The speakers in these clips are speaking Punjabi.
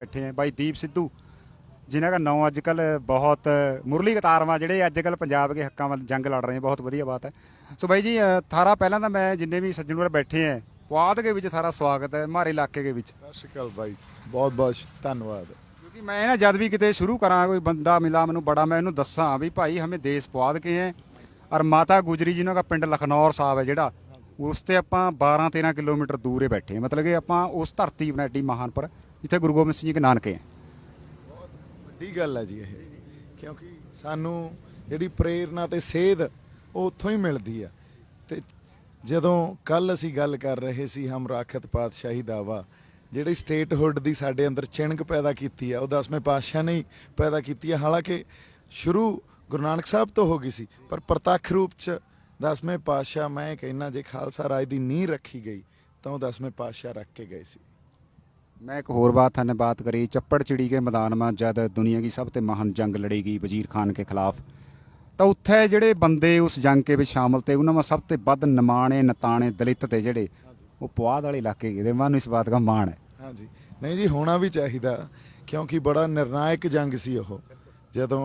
बैठे हैं भाई दीप सिद्धू जिन्हों का नाम अजकल बहुत मुरली कतारवा ਜਿਹੜੇ अजकल पंजाब के हकों वाल जंग लड़ रहे हैं बहुत वधिया बात है। सो भाई जी थारा पहला तो मैं जिन्ने भी सज्जन वाले बैठे हैं पुआध के विच थारा स्वागत है हमारे इलाके के विच। सत श्री अकाल भाई, बहुत बहुत धन्यवाद। क्योंकि मैं ना जब भी कितने शुरू करा कोई बंदा मिला मैं बड़ा मैं इन्हू दसा भी भाई हमें देश पुआध के हैं और माता गुजरी जिन्हों का पिंड लखनौर साहब है जोड़ा उस ते आपां 12-13 किलोमीटर दूर ही बैठे हैं, मतलब कि आपां उस धरती बना एडी महान पर जिथे गुरु गोबिंद सिंह जी के नानके हैं। बहुत वड्डी गल है जी ये, क्योंकि सानू जिहड़ी प्रेरणा ते सेध ਉਹ ਉੱਥੋਂ ਹੀ ਮਿਲਦੀ ਆ। ਤੇ ਜਦੋਂ ਕੱਲ ਅਸੀਂ ਗੱਲ ਕਰ ਰਹੇ ਸੀ ਹਮ ਰਾਖਤ ਪਾਤਸ਼ਾਹੀ ਦਾਵਾ ਜਿਹੜੀ ਸਟੇਟਹੁੱਡ ਦੀ ਸਾਡੇ ਅੰਦਰ ਚਿਣਕ ਪੈਦਾ ਕੀਤੀ ਆ ਉਹ 10ਵੇਂ ਪਾਤਸ਼ਾਹ ਨੇ ਹੀ ਪੈਦਾ ਕੀਤੀ ਆ। ਹਾਲਾਂਕਿ ਸ਼ੁਰੂ ਗੁਰੂ ਨਾਨਕ ਸਾਹਿਬ ਤੋਂ ਹੋ ਗਈ ਸੀ ਪਰ ਪ੍ਰਤੱਖ ਰੂਪ 'ਚ 10ਵੇਂ ਪਾਤਸ਼ਾਹ ਮੈਂ ਕਹਿੰਦਾ ਜੇ ਖਾਲਸਾ ਰਾਜ ਦੀ ਨੀਂਹ ਰੱਖੀ ਗਈ ਤਾਂ ਉਹ 10ਵੇਂ ਪਾਤਸ਼ਾਹ ਰੱਖ ਕੇ गए सी। मैं एक होर बात थाने बात करी चप्पड़ चिड़ी के मैदान में जब दुनिया की सब तो महान जंग लड़ी गई वजीर खान के खिलाफ तो उत्थे ਜਿਹੜੇ ਬੰਦੇ ਉਸ ਜੰਗ के ਵਿੱਚ ਸ਼ਾਮਲ ਤੇ ਉਹਨਾਂ में सब तो ਵੱਧ ਨਿਮਾਣੇ ਨਤਾਣੇ ਦਲਿਤ ਤੇ ਜਿਹੜੇ ਉਹ ਪੁਆਧ ਵਾਲੇ ਇਲਾਕੇ ਦੇ ਮਨ ਇਸ ਬਾਤ ਦਾ ਮਾਣ ਹੈ। ਹਾਂਜੀ ਨਹੀਂ ਜੀ ਹੋਣਾ ਵੀ ਚਾਹੀਦਾ ਕਿਉਂਕਿ ਬੜਾ ਨਿਰਣਾਇਕ ਜੰਗ ਸੀ ਉਹ ਜਦੋਂ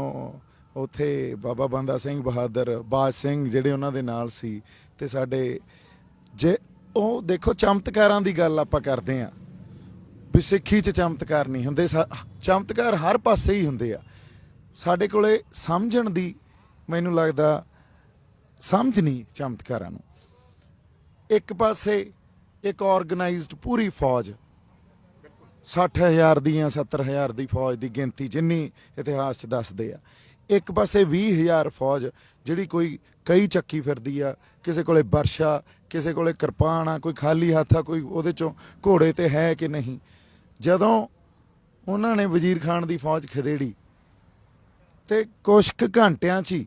ਉੱਥੇ ਬਾਬਾ ਬੰਦਾ ਸਿੰਘ ਬਹਾਦਰ ਬਾਜ ਸਿੰਘ ਜਿਹੜੇ ਉਹਨਾਂ ਦੇ ਨਾਲ ਸੀ ਤੇ ਸਾਡੇ ਜੇ ਉਹ ਦੇਖੋ ਚਮਤਕਾਰਾਂ ਦੀ ਗੱਲ ਆਪਾਂ ਕਰਦੇ ਆਂ ਵੀ ਸਿੱਖੀ 'ਚ ਚਮਤਕਾਰ ਨਹੀਂ ਹੁੰਦੇ, ਚਮਤਕਾਰ ਹਰ ਪਾਸੇ ਹੀ ਹੁੰਦੇ ਆ। ਸਾਡੇ ਕੋਲੇ ਸਮਝਣ ਦੀ ਮੈਨੂੰ ਲੱਗਦਾ ਸਮਝ ਨਹੀਂ ਚਮਤਕਾਰਾਂ ਨੂੰ। ਇੱਕ ਪਾਸੇ ਇੱਕ ਆਰਗੇਨਾਈਜ਼ਡ ਪੂਰੀ ਫੌਜ 60,000 ਦੀਆਂ 70,000 ਦੀ ਫੌਜ ਦੀ ਗਿਣਤੀ ਜਿੰਨੀ ਇਤਿਹਾਸ 'ਚ ਦੱਸਦੇ ਆ, ਇੱਕ ਪਾਸੇ 20,000 ਫੌਜ ਜਿਹੜੀ ਕੋਈ ਕਈ ਚੱਕੀ ਫਿਰਦੀ ਆ, ਕਿਸੇ ਕੋਲੇ ਵਰਸ਼ਾ ਕਿਸੇ ਕੋਲੇ ਕਿਰਪਾਨ ਆ, ਕੋਈ ਖਾਲੀ ਹੱਥ ਆ, ਕੋਈ ਉਹਦੇ 'ਚੋਂ ਘੋੜੇ ਤੇ ਹੈ ਕਿ ਨਹੀਂ। ਜਦੋਂ ਉਹਨਾਂ ਨੇ ਵਜ਼ੀਰ ਖਾਨ ਦੀ ਫੌਜ ਖਦੇੜੀ ਤੇ ਕੁਛ ਕੁ ਘੰਟਿਆਂ 'ਚ ਹੀ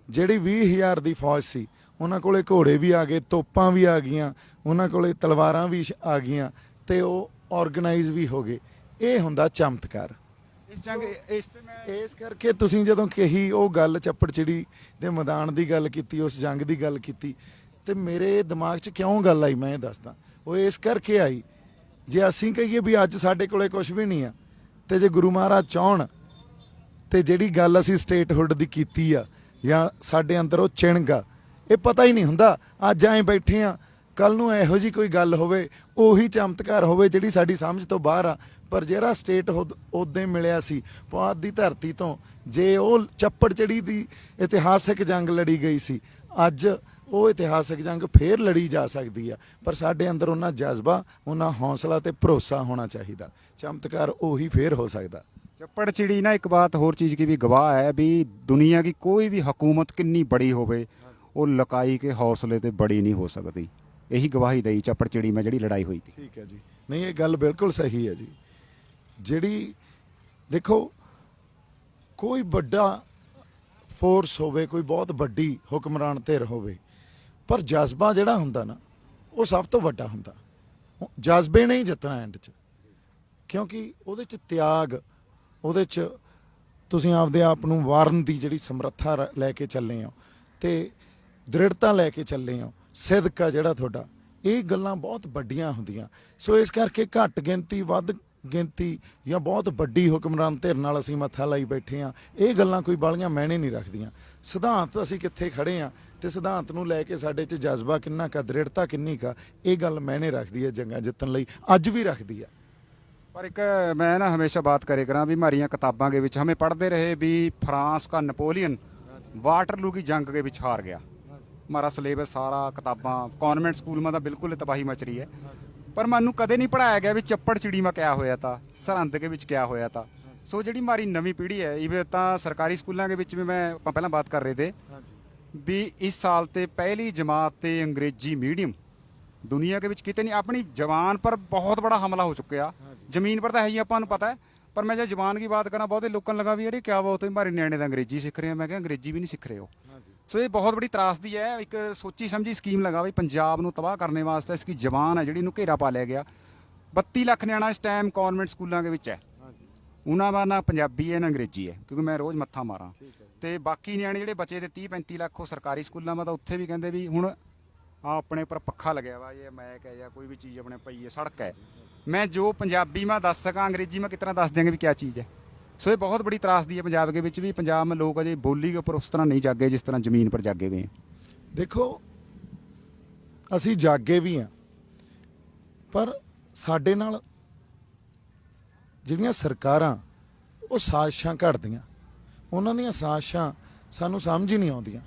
ਜਿਹੜੀ 20,000 ਦੀ ਫੌਜ ਸੀ ਉਹਨਾਂ ਕੋਲੇ ਘੋੜੇ ਵੀ ਆ ਗਏ, ਤੋਪਾਂ ਵੀ ਆ ਗਈਆਂ, ਉਹਨਾਂ ਕੋਲੇ ਤਲਵਾਰਾਂ ਵੀ ਆ ਗਈਆਂ ਤੇ ਉਹ ਆਰਗੇਨਾਈਜ਼ ਵੀ ਹੋ ਗਏ। ਇਹ ਹੁੰਦਾ ਚਮਤਕਾਰ। ਇਸ ਕਰਕੇ ਤੁਸੀਂ ਜਦੋਂ ਕਹੀ ਉਹ ਗੱਲ ਚੱਪੜ ਚਿੜੀ ਦੇ ਮੈਦਾਨ ਦੀ ਗੱਲ ਕੀਤੀ, ਉਸ ਜੰਗ ਦੀ ਗੱਲ ਕੀਤੀ ਤੇ ਮੇਰੇ ਦਿਮਾਗ 'ਚ ਕਿਉਂ ਗੱਲ ਆਈ ਮੈਂ ਇਹ ਦੱਸਦਾ। ਉਹ ਇਸ ਕਰਕੇ ਆਈ ਜੇ ਅਸੀਂ ਕਹੀਏ ਵੀ ਅੱਜ ਸਾਡੇ ਕੋਲੇ ਕੁਝ ਵੀ ਨਹੀਂ ਆ ਤੇ ਜੇ ਗੁਰੂ ਮਹਾਰਾਜ ਚਾਹਣ ਤੇ ਜਿਹੜੀ ਗੱਲ ਅਸੀਂ ਸਟੇਟਹੁੱਡ ਦੀ ਕੀਤੀ ਆ ਜਾਂ ਸਾਡੇ ਅੰਦਰ ਉਹ ਚਿਣਗ ਆ, ਇਹ ਪਤਾ ਹੀ ਨਹੀਂ ਹੁੰਦਾ। ਅੱਜ ਐਂ ਬੈਠੇ ਆ, ਕੱਲ ਨੂੰ ਇਹੋ ਜਿਹੀ ਕੋਈ ਗੱਲ ਹੋਵੇ ਉਹੀ ਚਮਤਕਾਰ ਹੋਵੇ ਜਿਹੜੀ ਸਾਡੀ ਸਮਝ ਤੋਂ ਬਾਹਰ ਆ। ਪਰ ਜਿਹੜਾ ਸਟੇਟਹੁੱਡ ਉਦੋਂ ਮਿਲਿਆ ਸੀ ਪੁਆਧ ਦੀ ਧਰਤੀ ਤੋਂ, ਜੇ ਉਹ ਚੱਪੜ ਚਿੜੀ ਦੀ ਇਤਿਹਾਸਕ ਜੰਗ ਲੜੀ ਗਈ ਸੀ, ਅੱਜ ਉਹ ਇਤਿਹਾਸਕ ਜੰਗ ਫੇਰ ਲੜੀ ਜਾ ਸਕਦੀ ਆ। ਪਰ ਸਾਡੇ ਅੰਦਰ ਉਹਨਾਂ ਜਜ਼ਬਾ ਉਹਨਾਂ ਹੌਸਲਾ ਤੇ ਭਰੋਸਾ ਹੋਣਾ ਚਾਹੀਦਾ, ਚਮਤਕਾਰ ਉਹੀ ਫੇਰ ਹੋ सकता। चप्पड़ चिड़ी ना एक बात होर चीज़ की भी गवाह है भी दुनिया की कोई भी हुकूमत कितनी बड़ी होवे वो लकाई के हौसले ते बड़ी नहीं हो सकती। यही गवाही दई चप्पड़ चिड़ी में जी लड़ाई हुई थी। ठीक है जी, नहीं ये गल बिल्कुल सही है जी। जी देखो कोई बड़ा फोर्स होवे, कोई बहुत बड़ी हुक्मरान धिर होवे, पर जज्बा जिहड़ा हुंदा ना वो सब तो वड्डा हुंदा। जज्बे ने ही जितना एंड च, क्योंकि ਉਹਦੇ 'ਚ त्याग ਉਹਦੇ 'ਚ ਤੁਸੀਂ ਆਪਦੇ ਆਪ ਨੂੰ ਵਾਰਨ ਦੀ ਜਿਹੜੀ ਸਮਰੱਥਾ ਲੈ ਕੇ ਚੱਲੇ ਹੋ ਤੇ ਦ੍ਰਿੜਤਾ ਲੈ ਕੇ ਚੱਲੇ ਹੋ, ਸਿਦਕਾ ਜਿਹੜਾ ਤੁਹਾਡਾ, ਇਹ ਗੱਲਾਂ ਬਹੁਤ ਵੱਡੀਆਂ ਹੁੰਦੀਆਂ। ਸੋ ਇਸ ਕਰਕੇ ਘੱਟ ਗਿਣਤੀ ਵੱਧ ਗਿਣਤੀ ਜਾਂ ਬਹੁਤ ਵੱਡੀ ਹੁਕਮਰਾਨ ਧਿਰ ਨਾਲ ਅਸੀਂ ਮੱਥਾ ਲਾਈ ਬੈਠੇ ਹਾਂ, ਇਹ ਗੱਲਾਂ ਕੋਈ ਬਾਲੀਆਂ ਮਾਇਨੇ ਨਹੀਂ ਰੱਖਦੀਆਂ। ਸਿਧਾਂਤ ਅਸੀਂ ਕਿੱਥੇ ਖੜੇ ਹਾਂ ਤੇ ਸਿਧਾਂਤ ਨੂੰ ਲੈ ਕੇ ਸਾਡੇ 'ਚ ਜਜ਼ਬਾ ਕਿੰਨਾ ਕਾ, ਦ੍ਰਿੜਤਾ ਕਿੰਨੀ ਕਾ, ਇਹ ਗੱਲ ਮਾਇਨੇ ਰੱਖਦੀ ਹੈ ਜੰਗਾਂ ਜਿੱਤਣ ਲਈ, ਅੱਜ ਵੀ ਰੱਖਦੀ ਹੈ। पर एक मैं ना हमेशा बात करे करा भी हमारिया किताबों के विच हमें पढ़ते रहे भी फ्रांस का नपोलियन वाटरलू की जंग के विच हार गया। हमारा सिलेबस सारा किताबां कॉन्वेंट स्कूल में तो बिल्कुल तबाही मच रही है, पर मैनू कदे नहीं पढ़ाया गया भी चप्पड़ चिड़ी में क्या होया था, सरहंद के विच क्या होया था। सो जी हमारी नवी पीढ़ी है, इवन तो सरकारी स्कूलों के विच भी मैं पहला बात कर रहे थे भी इस साल तो पहली जमात ते अंग्रेजी मीडियम दुनिया के विच किते नहीं, अपनी जवान पर बहुत बड़ा हमला हो चुका है। जमीन पर तो है ही अपन पता है, पर मैं जब जवान की बात करा बहुत लोगों लगा भी अरे क्या बात है हमारे न्याणे तो अंग्रेजी सीख रहे हैं, मैं क्या अंग्रेजी भी नहीं सीख रहे हो। सो ये बहुत बड़ी त्रासदी है। एक सोची समझी स्कीम लगा भी पंजाब नूं तबाह करने वास्ते इसकी जवान है जी घेरा पा लिया गया। 32 लाख न्याणा इस टाइम कॉन्वेंट स्कूलों के विच है, उन्होंने का ना पंजाबी है ना अंग्रेजी है, क्योंकि मैं रोज़ मत्था मारा तो बाकी न्याणे जो बचे थे 30-35 लाख वो सरकारी स्कूलों में तो उत्थे भी कहते भी हुण ਆ ਆਪਣੇ ਉੱਪਰ ਪੱਖਾ ਲੱਗਿਆ ਵਾ, ਇਹ ਮੈਕ ਹੈ ਜਾਂ ਕੋਈ ਵੀ ਚੀਜ਼ ਆਪਣੇ ਪਈ ਹੈ, ਸੜਕ ਹੈ। ਮੈਂ ਜੋ ਪੰਜਾਬੀ में दस सका अंग्रेजी में कितना दस देंगे भी क्या चीज़ है। सो ये बहुत बड़ी त्रासदी है पंजाब के विच भी। पंजाब में लोग अजे बोली के उपर उस तरह नहीं जागे जिस तरह जमीन पर जागे हुए हैं। ਦੇਖੋ ਅਸੀਂ ਜਾਗੇ ਵੀ ਹਾਂ, ਪਰ ਸਾਡੇ ਨਾਲ ਜਿਹੜੀਆਂ ਸਰਕਾਰਾਂ ਉਹ ਸਾਜ਼ਿਸ਼ਾਂ ਘੜਦੀਆਂ, ਉਹਨਾਂ ਦੀਆਂ ਸਾਜ਼ਿਸ਼ਾਂ ਸਾਨੂੰ ਸਮਝ ਹੀ ਨਹੀਂ ਆਉਂਦੀਆਂ।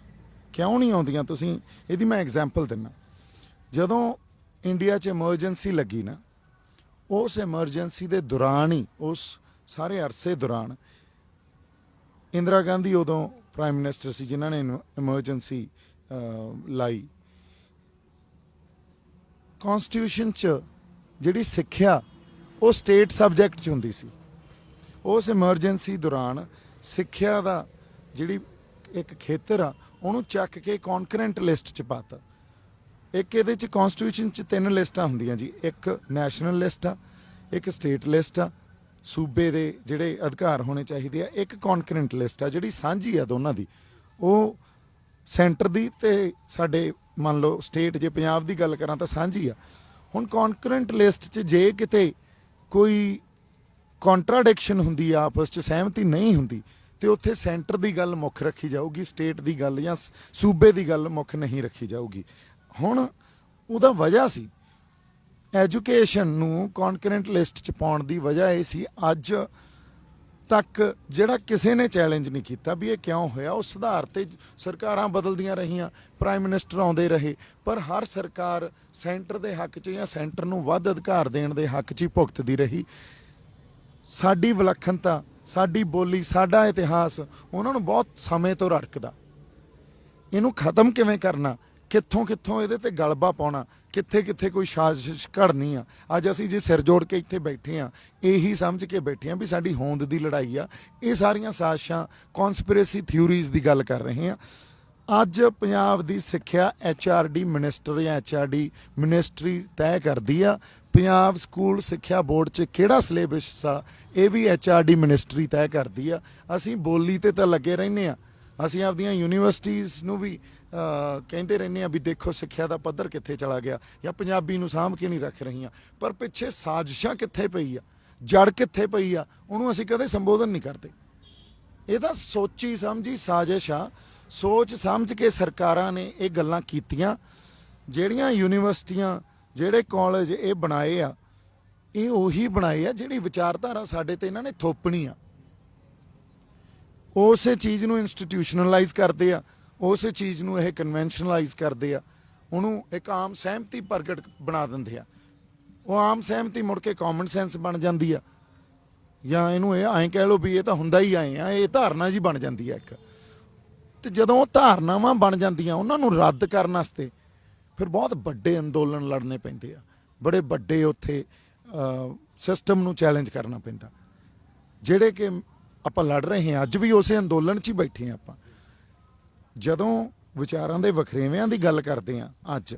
ਕਿਉਂ ਨਹੀਂ ਆਉਂਦੀਆਂ? ਤੁਸੀਂ ਇਹਦੀ ਮੈਂ ਐਗਜ਼ਾਮਪਲ ਦਿੰਦਾ। ਜਦੋਂ ਇੰਡੀਆ 'ਚ ਐਮਰਜੈਂਸੀ ਲੱਗੀ ਨਾ, ਉਸ ਐਮਰਜੈਂਸੀ ਦੇ ਦੌਰਾਨ ਹੀ, ਉਸ ਸਾਰੇ ਅਰਸੇ ਦੌਰਾਨ ਇੰਦਰਾ ਗਾਂਧੀ ਉਦੋਂ ਪ੍ਰਾਈਮ ਮਿਨਿਸਟਰ ਸੀ ਜਿਨ੍ਹਾਂ ਨੇ ਐਮਰਜੈਂਸੀ ਲਾਈ। ਕੌਨਸਟੀਟਿਊਸ਼ਨ 'ਚ ਜਿਹੜੀ ਸਿੱਖਿਆ ਉਹ ਸਟੇਟ ਸਬਜੈਕਟ 'ਚ ਹੁੰਦੀ ਸੀ। ਉਸ ਐਮਰਜੈਂਸੀ ਦੌਰਾਨ ਸਿੱਖਿਆ ਦਾ ਜਿਹੜੀ ਇੱਕ ਖੇਤਰ ਆ ਉਹਨੂੰ ਚੱਕ ਕੇ ਕੌਨਕਰੈਂਟ ਲਿਸਟ 'ਚ ਪਾਤਾ। ਇੱਕ ਇਹਦੇ 'ਚ ਕੌਨਸਟੀਟਿਊਸ਼ਨ 'ਚ 3 ਲਿਸਟਾਂ ਹੁੰਦੀਆਂ ਜੀ, ਇੱਕ ਨੈਸ਼ਨਲ ਲਿਸਟ ਆ, ਇੱਕ ਸਟੇਟ ਲਿਸਟ ਆ, ਸੂਬੇ ਦੇ ਜਿਹੜੇ ਅਧਿਕਾਰ ਹੋਣੇ ਚਾਹੀਦੇ ਆ, ਇੱਕ ਕੌਨਕਰੈਂਟ ਲਿਸਟ ਆ ਜਿਹੜੀ ਸਾਂਝੀ ਆ ਦੋਨਾਂ ਦੀ, ਉਹ ਸੈਂਟਰ ਦੀ ਤੇ ਸਾਡੇ ਮੰਨ ਲਓ ਸਟੇਟ, ਜੇ ਪੰਜਾਬ ਦੀ ਗੱਲ ਕਰਾਂ ਤਾਂ ਸਾਂਝੀ ਆ। ਹੁਣ ਕੌਨਕਰੈਂਟ ਲਿਸਟ 'ਚ ਜੇ ਕਿਤੇ ਕੋਈ ਕੰਟਰਾਡਿਕਸ਼ਨ ਹੁੰਦੀ ਆ, ਆਪਸ 'ਚ ਸਹਿਮਤੀ ਨਹੀਂ ਹੁੰਦੀ, ਤੇ ਉੱਥੇ ਸੈਂਟਰ ਦੀ ਗੱਲ ਮੁੱਖ ਰੱਖੀ ਜਾਊਗੀ, ਸਟੇਟ ਦੀ ਗੱਲ ਜਾਂ ਸੂਬੇ ਦੀ ਗੱਲ ਮੁੱਖ ਨਹੀਂ ਰੱਖੀ ਜਾਊਗੀ। ਹੁਣ ਉਹਦਾ ਵਜ੍ਹਾ ਸੀ ਐਜੂਕੇਸ਼ਨ ਨੂੰ ਕੌਨਕਰੈਂਟ ਲਿਸਟ 'ਚ ਪਾਉਣ ਦੀ ਵਜ੍ਹਾ ਇਹ ਸੀ, ਅੱਜ ਤੱਕ ਜਿਹੜਾ ਕਿਸੇ ਨੇ ਚੈਲੰਜ ਨਹੀਂ ਕੀਤਾ ਵੀ ਇਹ ਕਿਉਂ ਹੋਇਆ। ਉਸ ਆਧਾਰ ਤੇ ਸਰਕਾਰਾਂ ਬਦਲਦੀਆਂ ਰਹੀਆਂ, ਪ੍ਰਾਈਮ ਮਿਨਿਸਟਰ ਆਉਂਦੇ ਰਹੇ, ਪਰ ਹਰ ਸਰਕਾਰ ਸੈਂਟਰ ਦੇ ਹੱਕ 'ਚ ਜਾਂ ਸੈਂਟਰ ਨੂੰ ਵੱਧ ਅਧਿਕਾਰ ਦੇਣ ਦੇ ਹੱਕ 'ਚ ਹੀ ਭੁਗਤਦੀ ਰਹੀ। ਸਾਡੀ ਵਿਲੱਖਣਤਾ, ਸਾਡੀ ਬੋਲੀ, ਸਾਡਾ ਇਤਿਹਾਸ ਉਹਨਾਂ ਨੂੰ ਬਹੁਤ ਸਮੇਂ ਤੋਂ ਰੜਕਦਾ। ਇਹਨੂੰ ਖਤਮ ਕਿਵੇਂ ਕਰਨਾ, ਕਿੱਥੋਂ ਕਿੱਥੋਂ ਇਹਦੇ ਤੇ ਗਲਬਾ ਪਾਉਣਾ, ਕਿੱਥੇ ਕਿੱਥੇ ਕੋਈ ਸਾਜ਼ਿਸ਼ ਘੜਨੀ ਆ। ਅੱਜ ਅਸੀਂ ਜੇ ਸਿਰ ਜੋੜ ਕੇ ਇੱਥੇ ਬੈਠੇ ਆ, ਇਹੀ ਸਮਝ ਕੇ ਬੈਠੇ ਆ ਵੀ ਸਾਡੀ ਹੋਂਦ ਦੀ ਲੜਾਈ ਆ। ਇਹ ਸਾਰੀਆਂ ਸਾਜ਼ਿਸ਼ਾਂ, ਕੌਨਸਪੀਰੇਸੀ ਥਿਊਰੀਜ਼ ਦੀ ਗੱਲ ਕਰ ਰਹੇ ਆ। ਅੱਜ ਪੰਜਾਬ ਦੀ ਸਿੱਖਿਆ HRD ਮਿਨਿਸਟਰ ਜਾਂ HRD ਮਿਨਿਸਟਰੀ ਤੈਅ ਕਰਦੀ ਆ। ਪੰਜਾਬ ਸਕੂਲ ਸਿੱਖਿਆ ਬੋਰਡ 'ਚ ਕਿਹੜਾ ਸਿਲੇਬਸ ਆ, ਇਹ ਵੀ HRD ਮਿਨਿਸਟਰੀ ਤੈਅ ਕਰਦੀ ਆ। ਅਸੀਂ ਬੋਲੀ ਤੇ ਤਾਂ ਲੱਗੇ ਰਹਿੰਦੇ ਆ, ਅਸੀਂ ਆਪਦੀਆਂ ਯੂਨੀਵਰਸਿਟੀਜ਼ ਨੂੰ ਵੀ ਕਹਿੰਦੇ ਰਹਿੰਦੇ ਆ ਵੀ ਦੇਖੋ ਸਿੱਖਿਆ ਦਾ ਪੱਧਰ ਕਿੱਥੇ ਚਲਾ ਗਿਆ, ਜਾਂ ਪੰਜਾਬੀ ਨੂੰ ਸਾਂਭ ਕੇ ਨਹੀਂ ਰੱਖ ਰਹੀਆਂ, ਪਰ ਪਿੱਛੇ ਸਾਜ਼ਿਸ਼ਾਂ ਕਿੱਥੇ ਪਈ ਆ, ਜੜ ਕਿੱਥੇ ਪਈ ਆ, ਉਹਨੂੰ ਅਸੀਂ ਕਦੇ ਸੰਬੋਧਨ ਨਹੀਂ ਕਰਦੇ। ਇਹ ਤਾਂ ਸੋਚੀ ਸਮਝੀ ਸਾਜ਼ਿਸ਼ ਆ। ਸੋਚ ਸਮਝ ਕੇ ਸਰਕਾਰਾਂ ਨੇ ਇਹ ਗੱਲਾਂ ਕੀਤੀਆਂ। ਜਿਹੜੀਆਂ ਯੂਨੀਵਰਸਿਟੀਆਂ, ਜਿਹੜੇ ਕਾਲਜ ਇਹ ਬਣਾਏ ਆ, ਇਹ ਉਹੀ ਬਣਾਏ ਆ ਜਿਹੜੀ ਵਿਚਾਰਧਾਰਾ ਸਾਡੇ ਤੇ ਇਹਨਾਂ ਨੇ ਥੋਪਣੀ ਆ। ਉਸੇ ਚੀਜ਼ ਨੂੰ ਇੰਸਟੀਟਿਊਸ਼ਨਲਾਈਜ਼ ਕਰਦੇ ਆ, ਉਸੇ ਚੀਜ਼ ਨੂੰ ਇਹ ਕਨਵੈਨਸ਼ਨਲਾਈਜ਼ ਕਰਦੇ ਆ, ਉਹਨੂੰ ਇੱਕ ਆਮ ਸਹਿਮਤੀ ਪ੍ਰਗਟ ਬਣਾ ਦਿੰਦੇ ਆ। ਉਹ ਆਮ ਸਹਿਮਤੀ ਮੁੜ ਕੇ ਕਾਮਨ ਸੈਂਸ ਬਣ ਜਾਂਦੀ ਆ, ਜਾਂ ਇਹਨੂੰ ਇਹ ਐਂ ਕਹਿ ਲਓ ਵੀ ਇਹ ਤਾਂ ਹੁੰਦਾ ਹੀ ਆਏ ਆ, ਇਹ ਧਾਰਨਾ ਜੀ ਬਣ ਜਾਂਦੀ ਆ ਇੱਕ। ਤੇ ਜਦੋਂ ਉਹ ਧਾਰਨਾਵਾਂ ਬਣ ਜਾਂਦੀਆਂ, ਉਹਨਾਂ ਨੂੰ ਰੱਦ ਕਰਨ ਵਾਸਤੇ ਫਿਰ ਬਹੁਤ ਵੱਡੇ ਅੰਦੋਲਨ ਲੜਨੇ ਪੈਂਦੇ ਆ, ਬੜੇ ਵੱਡੇ ਉੱਥੇ ਸਿਸਟਮ ਨੂੰ ਚੈਲੰਜ ਕਰਨਾ ਪੈਂਦਾ, ਜਿਹੜੇ ਕਿ ਆਪਾਂ ਲੜ ਰਹੇ ਹਾਂ। ਅੱਜ ਵੀ ਉਸੇ ਅੰਦੋਲਨ 'ਚ ਹੀ ਬੈਠੇ ਹਾਂ ਆਪਾਂ। ਜਦੋਂ ਵਿਚਾਰਾਂ ਦੇ ਵਖਰੇਵਿਆਂ ਦੀ ਗੱਲ ਕਰਦੇ ਹਾਂ, ਅੱਜ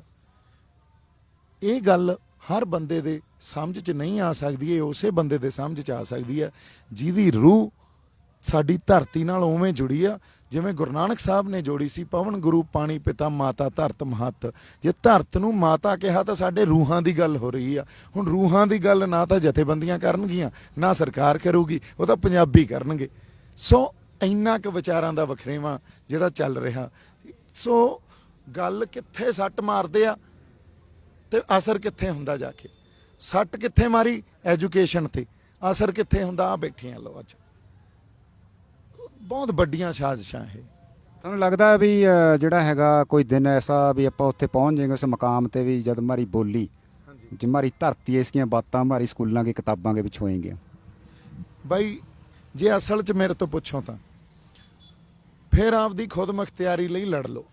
ਇਹ ਗੱਲ ਹਰ ਬੰਦੇ ਦੇ ਸਮਝ 'ਚ ਨਹੀਂ ਆ ਸਕਦੀ, ਇਹ ਉਸੇ ਬੰਦੇ ਦੇ ਸਮਝ 'ਚ ਆ ਸਕਦੀ ਹੈ ਜਿਹਦੀ ਰੂਹ ਸਾਡੀ ਧਰਤੀ ਨਾਲ ਉਵੇਂ ਜੁੜੀ ਆ ਜਿਵੇਂ ਗੁਰੂ ਨਾਨਕ ਸਾਹਿਬ ਨੇ ਜੋੜੀ ਸੀ, ਪਵਨ ਗੁਰੂ ਪਾਣੀ ਪਿਤਾ ਮਾਤਾ ਧਰਤ ਮਹੱਤ। ਜੇ ਧਰਤ ਨੂੰ ਮਾਤਾ ਕਿਹਾ ਤਾਂ ਸਾਡੇ ਰੂਹਾਂ ਦੀ ਗੱਲ ਹੋ ਰਹੀ ਆ। ਹੁਣ ਰੂਹਾਂ ਦੀ ਗੱਲ ਨਾ ਤਾਂ ਜਥੇਬੰਦੀਆਂ ਕਰਨਗੀਆਂ, ਨਾ ਸਰਕਾਰ ਕਰੂਗੀ, ਉਹ ਤਾਂ ਪੰਜਾਬੀ ਕਰਨਗੇ। ਸੋ ਇੰਨਾ ਕੁ ਵਿਚਾਰਾਂ ਦਾ ਵਖਰੇਵਾਂ ਜਿਹੜਾ ਚੱਲ ਰਿਹਾ। ਸੋ ਗੱਲ ਕਿੱਥੇ ਸੱਟ ਮਾਰਦੇ ਆ ਤੇ ਅਸਰ ਕਿੱਥੇ ਹੁੰਦਾ, ਜਾ ਕੇ ਸੱਟ ਕਿੱਥੇ ਮਾਰੀ ਐਜੂਕੇਸ਼ਨ ਤੇ, ਅਸਰ ਕਿੱਥੇ ਹੁੰਦਾ, ਆ ਬੈਠੇ ਆ ਲੋ। ਅੱਜ ਬਹੁਤ ਵੱਡੀਆਂ ਸਾਜ਼ਿਸ਼ਾਂ ਇਹ। ਤੁਹਾਨੂੰ ਲੱਗਦਾ ਵੀ ਜਿਹੜਾ ਹੈਗਾ ਕੋਈ ਦਿਨ ਐਸਾ ਵੀ ਆਪਾਂ ਉੱਥੇ ਪਹੁੰਚ ਜਾएंगे ਉਸ ਮਕਾਮ ਤੇ ਵੀ ਜਦ हमारी बोली, जो हमारी धरती है, इसकी बातें हमारी स्कूलों की किताबों के विच होएंगी। ਬਾਈ ਜੇ ਅਸਲ 'ਚ ਮੇਰੇ ਤੋਂ ਪੁੱਛੋ ਤਾਂ ਫਿਰ ਆਪਦੀ ਖੁਦ ਮੁਖਤਿਆਰੀ ਲਈ ਲੜ ਲਓ।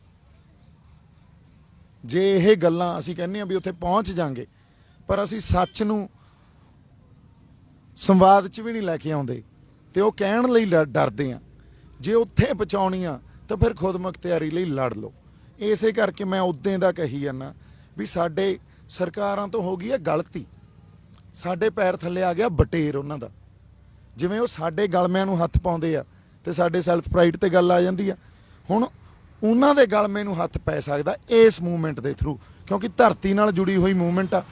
ਜੇ ਇਹ ਗੱਲਾਂ ਅਸੀਂ ਕਹਿੰਦੇ ਆ ਵੀ ਉੱਥੇ ਪਹੁੰਚ ਜਾਾਂਗੇ, ਪਰ ਅਸੀਂ ਸੱਚ ਨੂੰ ਸੰਵਾਦ 'ਚ ਵੀ ਨਹੀਂ ਲੈ ਕੇ ਆਉਂਦੇ ਤੇ ਉਹ ਕਹਿਣ ਲਈ ਡਰਦੇ ਆ। ਜੇ ਉੱਥੇ ਪਹੁੰਚਾਉਣੀ ਆ ਤਾਂ ਫਿਰ ਖੁਦ ਮੁਖਤਿਆਰੀ ਲਈ ਲੜ ਲਓ। ਇਸੇ ਕਰਕੇ ਮੈਂ ਉਦੋਂ ਦਾ ਕਹੀ ਜਾਂਦਾ ਵੀ ਸਾਡੇ ਸਰਕਾਰਾਂ ਤੋਂ ਹੋ ਗਈ ਹੈ ਗਲਤੀ, ਸਾਡੇ ਪੈਰ ਥੱਲੇ ਆ ਗਿਆ ਬਟੇਰ ਉਹਨਾਂ ਦਾ। ਜਿਵੇਂ ਉਹ ਸਾਡੇ ਗਲਮਿਆਂ ਨੂੰ ਹੱਥ ਪਾਉਂਦੇ ਆ ਤੇ ਸਾਡੇ ਸੈਲਫ ਪ੍ਰਾਈਡ ਤੇ ਗੱਲ ਆ ਜਾਂਦੀ ਆ। ਹੁਣ ਉਹਨਾਂ ਦੇ ਗਲਮੇ ਨੂੰ ਹੱਥ ਪੈ ਸਕਦਾ ਇਸ ਮੂਵਮੈਂਟ ਦੇ ਥਰੂ, ਕਿਉਂਕਿ ਧਰਤੀ ਨਾਲ ਜੁੜੀ ਹੋਈ ਮੂਵਮੈਂਟ ਆ।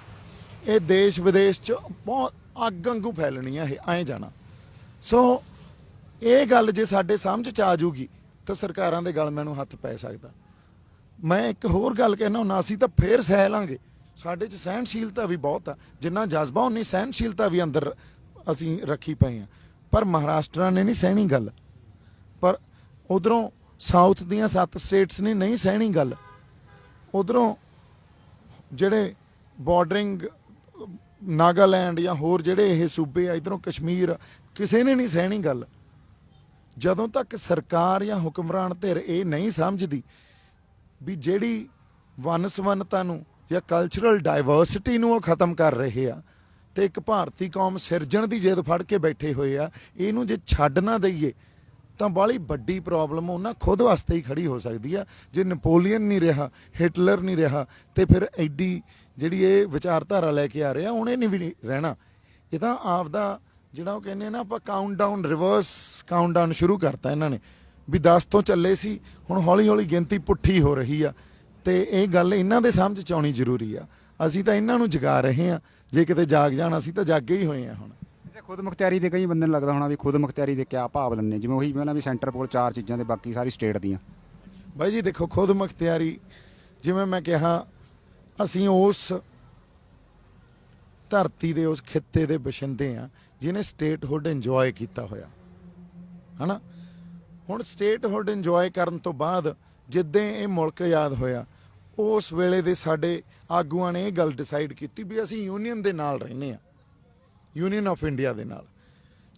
ਇਹ ਦੇਸ਼ ਵਿਦੇਸ਼ 'ਚ ਬਹੁਤ ਅੱਗ ਵਾਂਗੂ ਫੈਲਣੀ ਆ, ਇਹ ਐਂ ਜਾਣਾ। ਸੋ ਇਹ ਗੱਲ ਜੇ ਸਾਡੇ ਸਮਝ 'ਚ ਆ ਜੂਗੀ ਤਾਂ ਸਰਕਾਰਾਂ ਦੇ ਗਲਮਿਆਂ ਨੂੰ ਹੱਥ ਪੈ ਸਕਦਾ। ਮੈਂ ਇੱਕ ਹੋਰ ਗੱਲ ਕਹਿਣਾ ਹੁੰਦਾ, ਅਸੀਂ ਤਾਂ ਫੇਰ ਸਹਿ ਲਾਂਗੇ, ਸਾਡੇ 'ਚ ਸਹਿਣਸ਼ੀਲਤਾ ਵੀ ਬਹੁਤ ਆ, ਜਿੰਨਾ ਜਜ਼ਬਾ ਉਨੀ ਸਹਿਣਸ਼ੀਲਤਾ ਵੀ ਅੰਦਰ ਅਸੀਂ ਰੱਖੀ ਪਏ ਆ। ਪਰ ਮਹਾਰਾਸ਼ਟਰ ਨੇ ਨਹੀਂ ਸਹਿਣੀ ਗੱਲ, ਪਰ ਉਧਰੋਂ ਸਾਊਥ ਦੀਆਂ 7 ਸਟੇਟਸ ਨੇ ਨਹੀਂ ਸਹਿਣੀ ਗੱਲ, ਉਧਰੋਂ ਜਿਹੜੇ ਬਾਰਡਰਿੰਗ ਨਾਗਾਲੈਂਡ ਜਾਂ ਹੋਰ ਜਿਹੜੇ ਇਹ ਸੂਬੇ ਆ, ਇਧਰੋਂ ਕਸ਼ਮੀਰ, ਕਿਸੇ ਨੇ ਨਹੀਂ ਸਹਿਣੀ ਗੱਲ। ਜਦੋਂ ਤੱਕ ਸਰਕਾਰ ਜਾਂ ਹੁਕਮਰਾਨ ਧਿਰ ਇਹ ਨਹੀਂ ਸਮਝਦੀ ਵੀ ਜਿਹੜੀ ਵੰਨ-ਸੁਵੰਨਤਾ ਨੂੰ ਜਾਂ ਕਲਚਰਲ ਡਾਇਵਰਸਿਟੀ ਨੂੰ ਉਹ ਖਤਮ ਕਰ ਰਹੇ ਆ ਤੇ ਇੱਕ ਭਾਰਤੀ ਕੌਮ ਸਿਰਜਣ ਦੀ ਜਿੱਦ ਫੜ ਕੇ ਬੈਠੇ ਹੋਏ ਆ, ਇਹਨੂੰ ਜੇ ਛੱਡ ਨਾ ਦਈਏ ਤਾਂ ਬਾਹਲੀ ਵੱਡੀ ਪ੍ਰੋਬਲਮ ਉਹਨਾਂ ਖੁਦ ਵਾਸਤੇ ਹੀ ਖੜੀ ਹੋ ਸਕਦੀ ਆ। ਜੇ ਨੈਪੋਲੀਅਨ ਨਹੀਂ ਰਿਹਾ, ਹਿਟਲਰ ਨਹੀਂ ਰਿਹਾ, ਤੇ ਫਿਰ ਐਡੀ ਜਿਹੜੀ ਇਹ ਵਿਚਾਰਧਾਰਾ ਲੈ ਕੇ ਆ ਰਿਹਾ ਉਹਨੇ ਨਹੀਂ ਵੀ ਨਹੀਂ ਰਹਿਣਾ। ਇਹ ਤਾਂ ਆਪਦਾ ਜਿਹੜਾ ਉਹ ਕਹਿੰਦੇ ਨਾ ਆਪਾਂ ਕਾਊਂਟਡਾਊਨ, ਰਿਵਰਸ ਕਾਊਂਟਡਾਊਨ ਸ਼ੁਰੂ ਕਰਤਾ ਇਹਨਾਂ ਨੇ ਵੀ 10 ਤੋਂ ਚੱਲੇ ਸੀ, ਹੁਣ ਹੌਲੀ ਹੌਲੀ ਗਿਣਤੀ ਪੁੱਠੀ ਹੋ ਰਹੀ ਆ। ਤੇ ਇਹ ਗੱਲ ਇਹਨਾਂ ਦੇ ਸਮਝ 'ਚ ਆਉਣੀ ਜ਼ਰੂਰੀ ਆ। ਅਸੀਂ ਤਾਂ ਇਹਨਾਂ ਨੂੰ ਜਗਾ ਰਹੇ ਹਾਂ, ਜੇ ਕਿਤੇ ਜਾਗ ਜਾਣ ਅਸੀਂ ਤਾਂ ਜਾਗੇ ਹੀ ਹੋਏ ਆ। ਹੁਣ ਖੁਦ ਮੁਖਤਿਆਰੀ ਦੇ ਕਈ ਬੰਦੇ ਨੂੰ ਲੱਗਦਾ ਹੋਣਾ ਵੀ ਖੁਦ ਮੁਖਤਿਆਰੀ ਦੇ ਕਿਆ ਭਾਵ ਲੈਣੇ, ਜਿਵੇਂ ਉਹੀ ਪਹਿਲਾਂ ਵੀ ਸੈਂਟਰ ਕੋਲ 4 ਚੀਜ਼ਾਂ ਤੇ ਬਾਕੀ ਸਾਰੀ ਸਟੇਟ ਦੀਆਂ। ਬਾਈ ਜੀ ਦੇਖੋ, ਖੁਦ ਮੁਖਤਿਆਰੀ ਜਿਵੇਂ ਮੈਂ ਕਿਹਾ, ਅਸੀਂ ਉਸ ਧਰਤੀ ਦੇ ਉਸ ਖਿੱਤੇ ਦੇ ਬਸ਼ਿੰਦੇ ਆ ਜਿਹਨੇ ਸਟੇਟਹੁੱਡ ਇੰਜੋਏ ਕੀਤਾ ਹੋਇਆ, ਹਨਾ। ਹੁਣ ਸਟੇਟਹੁੱਡ ਇੰਜੋਏ ਕਰਨ ਤੋਂ ਬਾਅਦ ਜਿੱਦਾਂ ਇਹ ਮੁਲਕ ਆਜ਼ਾਦ ਹੋਇਆ, ਉਸ ਵੇਲੇ ਦੇ ਸਾਡੇ ਆਗੂਆਂ ਨੇ ਇਹ ਗੱਲ ਡਿਸਾਈਡ ਕੀਤੀ ਵੀ ਅਸੀਂ ਯੂਨੀਅਨ ਦੇ ਨਾਲ ਰਹਿੰਦੇ ਆ, ਯੂਨੀਅਨ ਆਫ ਇੰਡੀਆ ਦੇ ਨਾਲ।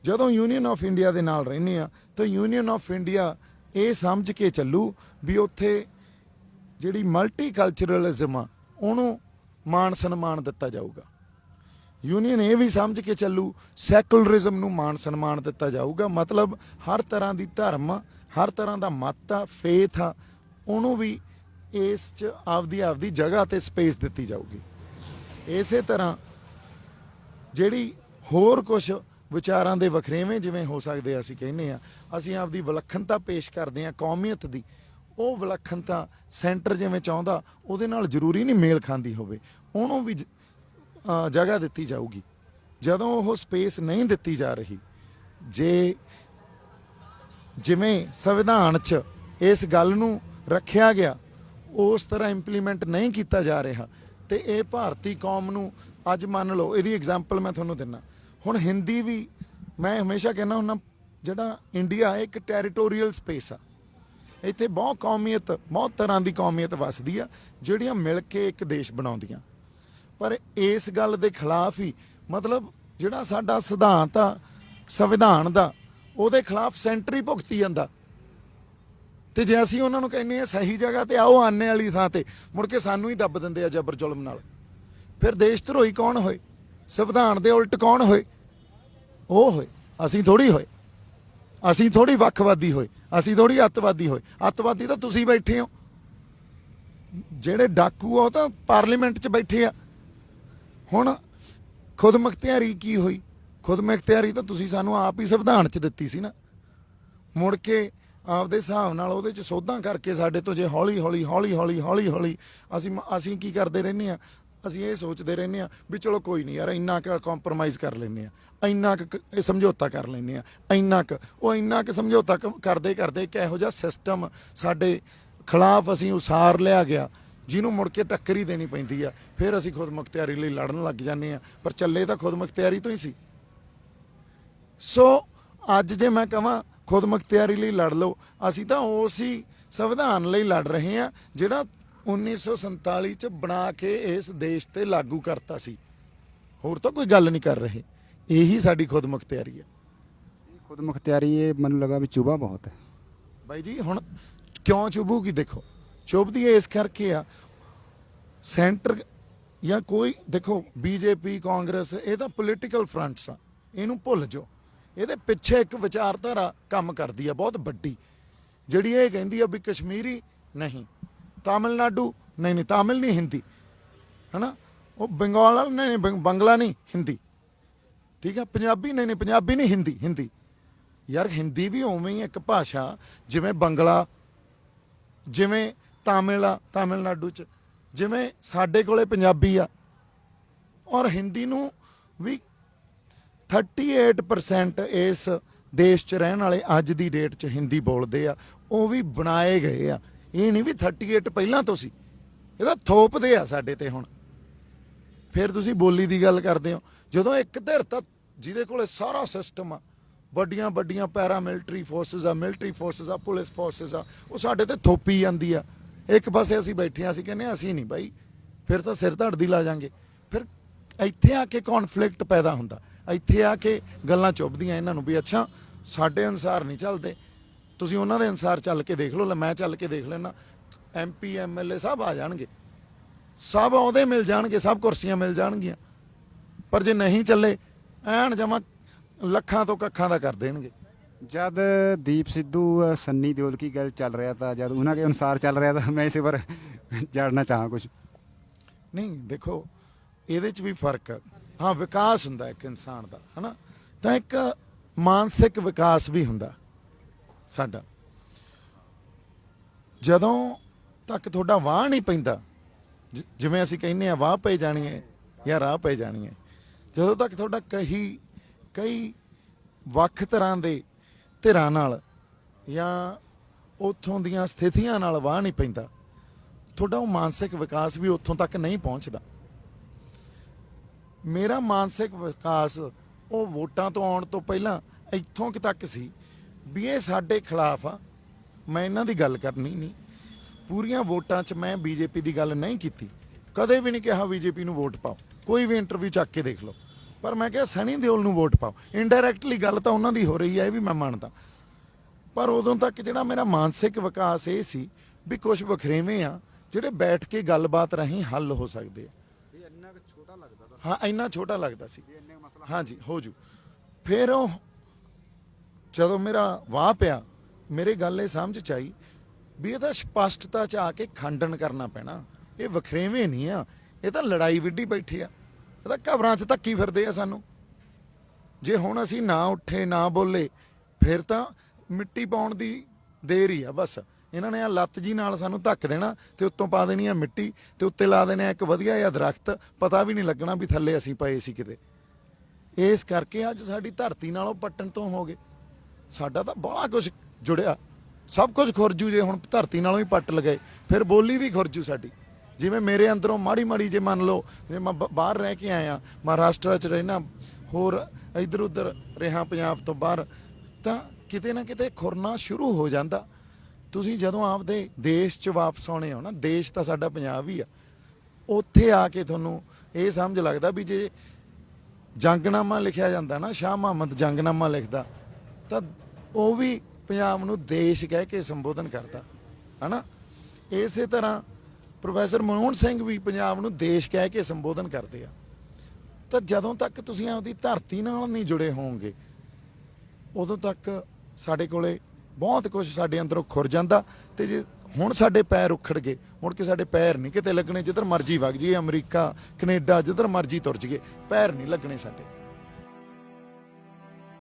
ਜਦੋਂ ਯੂਨੀਅਨ ਆਫ ਇੰਡੀਆ ਦੇ ਨਾਲ ਰਹਿੰਦੇ ਆ ਤਾਂ ਯੂਨੀਅਨ ਆਫ ਇੰਡੀਆ ਇਹ ਸਮਝ ਕੇ ਚੱਲੂ ਵੀ ਉੱਥੇ ਜਿਹੜੀ ਮਲਟੀਕਲਚਰਲਿਜ਼ਮ ਆ ਉਹਨੂੰ ਮਾਣ ਸਨਮਾਨ ਦਿੱਤਾ ਜਾਊਗਾ। ਯੂਨੀਅਨ ਇਹ ਵੀ ਸਮਝ ਕੇ ਚੱਲੂ ਸੈਕੂਲਰਿਜ਼ਮ ਨੂੰ ਮਾਣ ਸਨਮਾਨ ਦਿੱਤਾ ਜਾਊਗਾ। ਮਤਲਬ ਹਰ ਤਰ੍ਹਾਂ ਦੀ ਧਰਮ, ਹਰ ਤਰ੍ਹਾਂ ਦਾ ਮਤ ਆ, ਫੇਥ ਆ, ਉਹਨੂੰ ਵੀ ਇਸ 'ਚ ਆਪਦੀ ਜਗ੍ਹਾ ਤੇ ਸਪੇਸ ਦਿੱਤੀ ਜਾਊਗੀ। ਇਸੇ ਤਰ੍ਹਾਂ ਜਿਹੜੀ ਹੋਰ ਕੁਝ ਵਿਚਾਰਾਂ ਦੇ ਵਖਰੇਵੇਂ ਜਿਵੇਂ ਹੋ ਸਕਦੇ ਆ, ਅਸੀਂ ਕਹਿੰਦੇ ਆ ਅਸੀਂ ਆਪਦੀ ਵਿਲੱਖਣਤਾ ਪੇਸ਼ ਕਰਦੇ ਆ ਕੌਮੀਅਤ ਦੀ, ਉਹ ਵਿਲੱਖਣਤਾ ਸੈਂਟਰ ਜਿਵੇਂ ਚਾਹੁੰਦਾ ਉਹਦੇ ਨਾਲ ਜ਼ਰੂਰੀ ਨਹੀਂ ਮੇਲ ਖਾਂਦੀ ਹੋਵੇ, ਉਹਨੂੰ ਵੀ ਜਗ੍ਹਾ ਦਿੱਤੀ ਜਾਊਗੀ। ਜਦੋਂ ਉਹ ਸਪੇਸ ਨਹੀਂ ਦਿੱਤੀ ਜਾ ਰਹੀ, ਜੇ ਜਿਵੇਂ ਸੰਵਿਧਾਨ 'ਚ ਇਸ ਗੱਲ ਨੂੰ ਰੱਖਿਆ ਗਿਆ ਉਸ ਤਰ੍ਹਾਂ ਇੰਪਲੀਮੈਂਟ ਨਹੀਂ ਕੀਤਾ ਜਾ ਰਿਹਾ, ਤੇ ਇਹ ਭਾਰਤੀ ਕੌਮ ਨੂੰ ਅੱਜ ਮੰਨ ਲਓ, ਇਹਦੀ ਐਗਜ਼ਾਮਪਲ ਮੈਂ ਤੁਹਾਨੂੰ ਦਿੰਦਾ। ਹੁਣ ਹਿੰਦੀ ਵੀ ਮੈਂ ਹਮੇਸ਼ਾ ਕਹਿੰਦਾ ਹੁੰਦਾ, ਜਿਹੜਾ ਇੰਡੀਆ ਇੱਕ ਟੈਰੀਟੋਰੀਅਲ ਸਪੇਸ ਆ, ਇੱਥੇ ਬਹੁਤ ਕੌਮੀਅਤ, ਬਹੁਤ ਤਰ੍ਹਾਂ ਦੀ ਕੌਮੀਅਤ ਵੱਸਦੀ ਆ ਜਿਹੜੀਆਂ ਮਿਲ ਕੇ ਇੱਕ ਦੇਸ਼ ਬਣਾਉਂਦੀਆਂ। ਪਰ ਇਸ ਗੱਲ ਦੇ ਖਿਲਾਫ ਹੀ, ਮਤਲਬ ਜਿਹੜਾ ਸਾਡਾ ਸਿਧਾਂਤ ਆ ਸੰਵਿਧਾਨ ਦਾ, ਉਹਦੇ ਖਿਲਾਫ ਸੈਂਟਰ ਹੀ ਭੁਗਤੀ ਜਾਂਦਾ। ਤੇ ਜੇ ਅਸੀਂ ਉਹਨਾਂ ਨੂੰ ਕਹਿੰਦੇ ਆ ਸਹੀ ਜਗ੍ਹਾ ਤੇ ਆਓ, ਆਨੇ ਵਾਲੀ ਥਾਂ ਤੇ, ਮੁੜ ਕੇ ਸਾਨੂੰ ਹੀ ਦੱਬ ਦਿੰਦੇ ਆ ਜ਼ਬਰ ਜ਼ੁਲਮ ਨਾਲ। ਫਿਰ ਦੇਸ਼ ਧਰੋਹੀ ਕੌਣ ਹੋਏ? ਸੰਵਿਧਾਨ ਦੇ ਉਲਟ ਕੌਣ ਹੋਏ? ਉਹ ਹੋਏ, ਅਸੀਂ ਥੋੜੀ ਹੋਏ। ਅਸੀਂ ਥੋੜੀ ਵੱਖਵਾਦੀ ਹੋਏ, ਅਸੀਂ ਥੋੜੀ ਅੱਤਵਾਦੀ ਹੋਏ। ਅੱਤਵਾਦੀ ਤਾਂ ਤੁਸੀਂ ਬੈਠੇ ਹੋ, ਜਿਹੜੇ ਡਾਕੂ ਆ ਉਹ ਤਾਂ ਪਾਰਲੀਮੈਂਟ 'ਚ ਬੈਠੇ ਆ। ਹੁਣ ਖੁਦ ਮੁਖਤਿਆਰੀ ਕੀ ਹੋਈ? ਖੁਦ ਮੁਖਤਿਆਰੀ ਤਾਂ ਤੁਸੀਂ ਸਾਨੂੰ ਆਪ ਹੀ ਸੰਵਿਧਾਨ 'ਚ ਦਿੱਤੀ ਸੀ ਨਾ। ਮੁੜ ਕੇ ਆਪਦੇ ਹਿਸਾਬ ਨਾਲ ਉਹਦੇ 'ਚ ਸੋਧਾਂ ਕਰਕੇ ਸਾਡੇ ਤੋਂ ਜੇ ਹੌਲੀ ਹੌਲੀ ਅਸੀਂ ਕੀ ਕਰਦੇ ਰਹਿੰਦੇ ਆ, ਅਸੀਂ ਇਹ ਸੋਚਦੇ ਰਹਿੰਦੇ ਆ ਵੀ ਚਲੋ ਕੋਈ ਨਹੀਂ ਯਾਰ, ਇੰਨਾ ਕੁ ਕੰਪਰੋਮਾਈਜ਼ ਕਰ ਲੈਂਦੇ ਆ, ਇੰਨਾ ਕੁ ਸਮਝੌਤਾ ਕਰ ਲੈਂਦੇ ਆ, ਇੰਨਾ ਕੁ ਸਮਝੌਤਾ ਕਰਦੇ ਕਰਦੇ ਇੱਕ ਇਹੋ ਜਿਹਾ ਸਿਸਟਮ ਸਾਡੇ ਖਿਲਾਫ ਅਸੀਂ ਉਸਾਰ ਲਿਆ ਗਿਆ ਜਿਹਨੂੰ ਮੁੜ ਕੇ ਟੱਕਰ ਹੀ ਦੇਣੀ ਪੈਂਦੀ ਆ। ਫਿਰ ਅਸੀਂ ਖੁਦ ਮੁਖਤਿਆਰੀ ਲਈ ਲੜਨ ਲੱਗ ਜਾਂਦੇ ਆ, ਪਰ ਚੱਲੇ ਤਾਂ ਖੁਦ ਮੁਖਤਿਆਰੀ ਤੋਂ ਹੀ ਸੀ। ਸੋ ਅੱਜ ਜੇ ਮੈਂ ਕਹਾਂ ਖੁਦ ਮੁਖਤਿਆਰੀ ਲਈ ਲੜ ਲਓ, ਅਸੀਂ ਤਾਂ ਉਸ ਹੀ ਸੰਵਿਧਾਨ ਲਈ ਲੜ ਰਹੇ ਹਾਂ ਜਿਹੜਾ 1947 ਚ ਬਣਾ ਕੇ ਇਸ ਦੇਸ਼ ਤੇ ਲਾਗੂ ਕਰਤਾ ਸੀ। ਹੋਰ ਤਾਂ ਕੋਈ ਗੱਲ ਨਹੀਂ ਕਰ ਰਹੇ। ਇਹੀ ਸਾਡੀ ਖੁਦ ਮੁਖਤਿਆਰੀ ਹੈ। ਖੁਦ ਮੁਖਤਿਆਰੀ ਇਹ ਮੈਨੂੰ ਲੱਗਾ ਵੀ ਚੁਭਾ ਬਹੁਤ ਹੈ ਬਾਈ ਜੀ। ਹੁਣ ਕਿਉਂ ਚੁਭੂਗੀ? ਦੇਖੋ, ਚੁਭਦੀ ਇਸ ਕਰਕੇ ਆ, ਸੈਂਟਰ ਜਾਂ ਕੋਈ ਦੇਖੋ ਬੀਜੇਪੀ, ਕਾਂਗਰਸ, ਇਹ ਤਾਂ ਪੋਲੀਟੀਕਲ ਫਰੰਟਸ ਆ, ਇਹਨੂੰ ਭੁੱਲ ਜਾਓ। ਇਹਦੇ ਪਿੱਛੇ ਇੱਕ ਵਿਚਾਰਧਾਰਾ ਕੰਮ ਕਰਦੀ ਆ ਬਹੁਤ ਵੱਡੀ, ਜਿਹੜੀ ਇਹ ਕਹਿੰਦੀ ਆ ਵੀ ਕਸ਼ਮੀਰੀ ਨਹੀਂ, ਤਾਮਿਲਨਾਡੂ ਨਹੀਂ, ਤਾਮਿਲ ਨਹੀਂ, ਹਿੰਦੀ, ਹੈ ਨਾ। ਉਹ ਬੰਗਾਲ ਨਹੀਂ, ਬੰਗਲਾ ਨਹੀਂ, ਹਿੰਦੀ, ਠੀਕ ਹੈ। ਪੰਜਾਬੀ ਨਹੀਂ, ਪੰਜਾਬੀ ਨਹੀਂ, ਹਿੰਦੀ। ਯਾਰ ਹਿੰਦੀ ਵੀ ਉਵੇਂ ਹੀ ਇੱਕ ਭਾਸ਼ਾ ਜਿਵੇਂ ਬੰਗਲਾ ਜਿਵੇਂ ਤਾਮਿਲ ਆ ਤਾਮਿਲਨਾਡੂ 'ਚ, ਜਿਵੇਂ ਸਾਡੇ ਕੋਲੇ ਪੰਜਾਬੀ ਆ, ਔਰ ਹਿੰਦੀ ਨੂੰ ਵੀ 38% ਇਸ ਦੇਸ਼ 'ਚ ਰਹਿਣ ਵਾਲੇ ਅੱਜ ਦੀ ਡੇਟ 'ਚ ਹਿੰਦੀ ਬੋਲਦੇ ਆ। ਉਹ ਵੀ ਬਣਾਏ ਗਏ ਆ, ਇਹ ਨਹੀਂ ਵੀ 38 ਪਹਿਲਾਂ ਤੋਂ ਸੀ, ਇਹਦਾ ਥੋਪਦੇ ਆ ਸਾਡੇ ਤੇ ਹੁਣ। ਫਿਰ ਤੁਸੀਂ ਬੋਲੀ ਦੀ ਗੱਲ ਕਰਦੇ ਹੋ, ਜਦੋਂ ਇੱਕ ਧਿਰ ਤਾਂ ਜਿਹਦੇ ਕੋਲੇ ਸਾਰਾ ਸਿਸਟਮ ਆ, ਵੱਡੀਆਂ ਵੱਡੀਆਂ ਪੈਰਾਮਿਲਟਰੀ ਫੋਰਸਿਸ ਆ, ਮਿਲਟਰੀ ਫੋਰਸਿਸ ਆ, ਪੁਲਿਸ ਫੋਰਸਿਸ ਆ, ਉਹ ਸਾਡੇ ਤੇ ਥੋਪੀ ਜਾਂਦੀ ਆ। ਇੱਕ ਪਾਸੇ ਅਸੀਂ ਬੈਠੇ ਆ, ਅਸੀਂ ਕਹਿੰਦੇ ਹਾਂ ਅਸੀਂ ਨਹੀਂ ਬਾਈ, ਫਿਰ ਤਾਂ ਸਿਰ ਧੜਦੀ ਲਾ ਜਾਂਗੇ। ਫਿਰ ਇੱਥੇ ਆ ਕੇ ਕੌਨਫਲਿਕਟ ਪੈਦਾ ਹੁੰਦਾ, ਇੱਥੇ ਆ ਕੇ ਗੱਲਾਂ ਚੁੱਭਦੀਆਂ ਇਹਨਾਂ ਨੂੰ ਵੀ ਅੱਛਾ ਸਾਡੇ ਅਨੁਸਾਰ ਨਹੀਂ ਚੱਲਦੇ, ਤੁਸੀਂ ਉਹਨਾਂ ਦੇ ਅਨੁਸਾਰ ਚੱਲ ਕੇ ਦੇਖ ਲਓ, ਲੈ ਮੈਂ ਚੱਲ ਕੇ ਦੇਖ ਲੈਣਾ। MP MLA ਸਭ ਆ ਜਾਣਗੇ, ਸਭ ਅਹੁਦੇ ਮਿਲ ਜਾਣਗੇ, ਸਭ ਕੁਰਸੀਆਂ ਮਿਲ ਜਾਣਗੀਆਂ, ਪਰ ਜੇ ਨਹੀਂ ਚੱਲੇ ਐਨ ਜਮਾ ਲੱਖਾਂ ਤੋਂ ਕੱਖਾਂ ਦਾ ਕਰ ਦੇਣਗੇ। जब दीप सिद्धू सन्नी देओल की गल चल रहा था, जब उन्होंने अनुसार चल रहा था, मैं इस पर जानना चाਹਾਂ कुछ। ਨਹੀਂ ਦੇਖੋ ਇਹਦੇ 'ਚ ਵੀ ਫਰਕ ਆ। ਹਾਂ ਵਿਕਾਸ ਹੁੰਦਾ ਇੱਕ ਇਨਸਾਨ ਦਾ, ਹਨਾ, ਤਾਂ ਇੱਕ ਮਾਨਸਿਕ ਵਿਕਾਸ ਵੀ ਹੁੰਦਾ ਸਾਡਾ। ਜਦੋਂ ਤੱਕ ਤੁਹਾਡਾ ਵਾਹ ਨਹੀਂ ਪੈਂਦਾ, ਜਿਵੇਂ ਅਸੀਂ ਕਹਿੰਦੇ ਆ ਵਾਹ ਪੈ ਜਾਣੀ ਹੈ ਜਾਂ ਰਾਹ ਪੈ ਜਾਣੀ ਹੈ, ਜਦੋਂ ਤੱਕ ਤੁਹਾਡਾ ਕਈ ਵੱਖ ਤਰ੍ਹਾਂ ਦੇ ਧਿਰਾਂ ਨਾਲ ਜਾਂ ਉੱਥੋਂ ਦੀਆਂ ਸਥਿਤੀਆਂ ਨਾਲ ਵਾਹ ਨਹੀਂ ਪੈਂਦਾ, ਤੁਹਾਡਾ ਉਹ ਮਾਨਸਿਕ ਵਿਕਾਸ ਵੀ ਉੱਥੋਂ ਤੱਕ ਨਹੀਂ ਪਹੁੰਚਦਾ। ਮੇਰਾ ਮਾਨਸਿਕ ਵਿਕਾਸ ਉਹ ਵੋਟਾਂ ਤੋਂ ਆਉਣ ਤੋਂ ਪਹਿਲਾਂ ਇੱਥੋਂ ਤੱਕ ਸੀ ਵੀ ਇਹ ਸਾਡੇ ਖਿਲਾਫ ਆ, ਮੈਂ ਇਹਨਾਂ ਦੀ ਗੱਲ ਕਰਨੀ ਨਹੀਂ। ਪੂਰੀਆਂ ਵੋਟਾਂ 'ਚ ਮੈਂ BJP ਦੀ ਗੱਲ ਨਹੀਂ ਕੀਤੀ, ਕਦੇ ਵੀ ਨਹੀਂ ਕਿਹਾ BJP ਨੂੰ ਵੋਟ ਪਾਓ, ਕੋਈ ਵੀ ਇੰਟਰਵਿਊ ਚੱਕ ਕੇ ਦੇਖ ਲਓ, ਪਰ ਮੈਂ ਕਿਹਾ ਸਨੀ ਦਿਓਲ ਨੂੰ ਵੋਟ ਪਾਓ। ਇਨਡਾਇਰੈਕਟਲੀ ਗੱਲ ਤਾਂ ਉਹਨਾਂ ਦੀ ਹੋ ਰਹੀ ਹੈ, ਇਹ ਵੀ ਮੈਂ ਮੰਨਦਾ, ਪਰ ਉਦੋਂ ਤੱਕ ਜਿਹੜਾ ਮੇਰਾ ਮਾਨਸਿਕ ਵਿਕਾਸ ਇਹ ਸੀ ਵੀ ਕੁਝ ਵਖਰੇਵੇਂ ਆ ਜਿਹੜੇ ਬੈਠ ਕੇ ਗੱਲਬਾਤ ਰਾਹੀਂ ਹੱਲ ਹੋ ਸਕਦੇ ਆ। ਹਾਂ ਇੰਨਾ ਛੋਟਾ ਲੱਗਦਾ ਸੀ, ਹਾਂਜੀ ਹੋ ਜੂ। ਫਿਰ ਉਹ ਜਦੋਂ ਮੇਰਾ ਵਾਹ ਪਿਆ, ਮੇਰੇ ਗੱਲ ਇਹ ਸਮਝ 'ਚ ਆਈ ਵੀ ਇਹਦਾ ਸਪਸ਼ਟਤਾ 'ਚ ਆ ਕੇ ਖੰਡਨ ਕਰਨਾ ਪੈਣਾ। ਇਹ ਵਖਰੇਵੇਂ ਨਹੀਂ ਆ, ਇਹ ਤਾਂ ਲੜਾਈ ਵਿੱਢੀ ਬੈਠੇ ਆ, ਇਹ ਤਾਂ ਘਬਰਾਂ 'ਚ ਧੱਕੀ ਫਿਰਦੇ ਆ ਸਾਨੂੰ। ਜੇ ਹੁਣ ਅਸੀਂ ਨਾ ਉੱਠੇ ਨਾ ਬੋਲੇ ਫਿਰ ਤਾਂ ਮਿੱਟੀ ਪਾਉਣ ਦੀ ਦੇਰ ਹੀ ਆ ਬਸ। ਇਹਨਾਂ ਨੇ ਆ ਲੱਤ ਜੀ ਨਾਲ ਸਾਨੂੰ ਧੱਕ ਦੇਣਾ ਤੇ ਉੱਤੋਂ ਪਾ ਦੇਣੀ ਆ ਮਿੱਟੀ ਤੇ ਉੱਤੇ ਲਾ ਦੇਣੇ ਆ ਇੱਕ ਵਧੀਆ ਜਿਹਾ ਦਰਖਤ, ਪਤਾ ਵੀ ਨਹੀਂ ਲੱਗਣਾ ਵੀ ਥੱਲੇ ਅਸੀਂ ਪਏ ਸੀ ਕਿਤੇ। ਇਸ ਕਰਕੇ ਅੱਜ ਸਾਡੀ ਧਰਤੀ ਨਾਲੋਂ ਪੱਟਣ ਤੋਂ ਹੋ ਗਏ। ਸਾਡਾ ਤਾਂ ਬੜਾ ਕੁਝ ਜੁੜਿਆ, ਸਭ ਕੁਝ ਖੁਰਜੂ ਜੇ ਹੁਣ ਧਰਤੀ ਨਾਲੋਂ ਹੀ ਪੱਟ ਲਗਾਏ, ਫਿਰ ਬੋਲੀ ਵੀ ਖੁਰਜੂ ਸਾਡੀ। ਜਿਵੇਂ ਮੇਰੇ ਅੰਦਰੋਂ ਮਾੜੀ ਜੇ ਮੰਨ ਲਓ, ਜੇ ਮੈਂ ਬਾਹਰ ਰਹਿ ਕੇ ਆਇਆ, ਮਹਾਰਾਸ਼ਟਰ 'ਚ ਰਹਿਣਾ, ਹੋਰ ਇੱਧਰ ਉੱਧਰ ਰਿਹਾ ਪੰਜਾਬ ਤੋਂ ਬਾਹਰ, ਤਾਂ ਕਿਤੇ ਨਾ ਕਿਤੇ ਖੁਰਨਾ ਸ਼ੁਰੂ ਹੋ ਜਾਂਦਾ। ਤੁਸੀਂ ਜਦੋਂ ਆਪਦੇ ਦੇਸ਼ 'ਚ ਵਾਪਸ ਆਉਣੇ ਹੋ ਨਾ, ਦੇਸ਼ ਤਾਂ ਸਾਡਾ ਪੰਜਾਬ ਹੀ ਆ, ਉੱਥੇ ਆ ਕੇ ਤੁਹਾਨੂੰ ਇਹ ਸਮਝ ਲੱਗਦਾ ਵੀ ਜੇ ਜੰਗਨਾਮਾ ਲਿਖਿਆ ਜਾਂਦਾ ਨਾ, ਸ਼ਾਹ ਮੁਹੰਮਦ ਜੰਗਨਾਮਾ ਲਿਖਦਾ, ਤਾਂ ਉਹ ਵੀ ਪੰਜਾਬ ਨੂੰ ਦੇਸ਼ ਕਹਿ ਕੇ ਸੰਬੋਧਨ ਕਰਦਾ, ਹਨਾ। ਇਸੇ ਤਰ੍ਹਾਂ ਪ੍ਰੋਫੈਸਰ ਮਨਮੋਹਨ ਸਿੰਘ ਵੀ ਪੰਜਾਬ ਨੂੰ ਦੇਸ਼ ਕਹਿ ਕੇ ਸੰਬੋਧਨ ਕਰਦੇ ਆ। ਤਾਂ ਜਦੋਂ ਤੱਕ ਤੁਸੀਂ ਆਪਦੀ ਧਰਤੀ ਨਾਲ ਨਹੀਂ ਜੁੜੇ ਹੋਵੋਗੇ, ਉਦੋਂ ਤੱਕ ਸਾਡੇ ਕੋਲੇ ਬਹੁਤ ਕੁਝ ਸਾਡੇ ਅੰਦਰੋਂ ਖੁਰ ਜਾਂਦਾ। ਤੇ ਜੇ ਹੁਣ ਸਾਡੇ ਪੈਰ ਉਖੜ ਗਏ, ਮੁੜ ਕੇ ਸਾਡੇ ਪੈਰ ਨਹੀਂ ਕਿਤੇ ਲੱਗਣੇ, ਜਿੱਧਰ ਮਰਜ਼ੀ ਵਗ ਜਾਈਏ, ਅਮਰੀਕਾ ਕੈਨੇਡਾ ਜਿੱਧਰ ਮਰਜ਼ੀ ਤੁਰ ਜਾਈਏ, ਪੈਰ ਨਹੀਂ ਲੱਗਣੇ ਸਾਡੇ।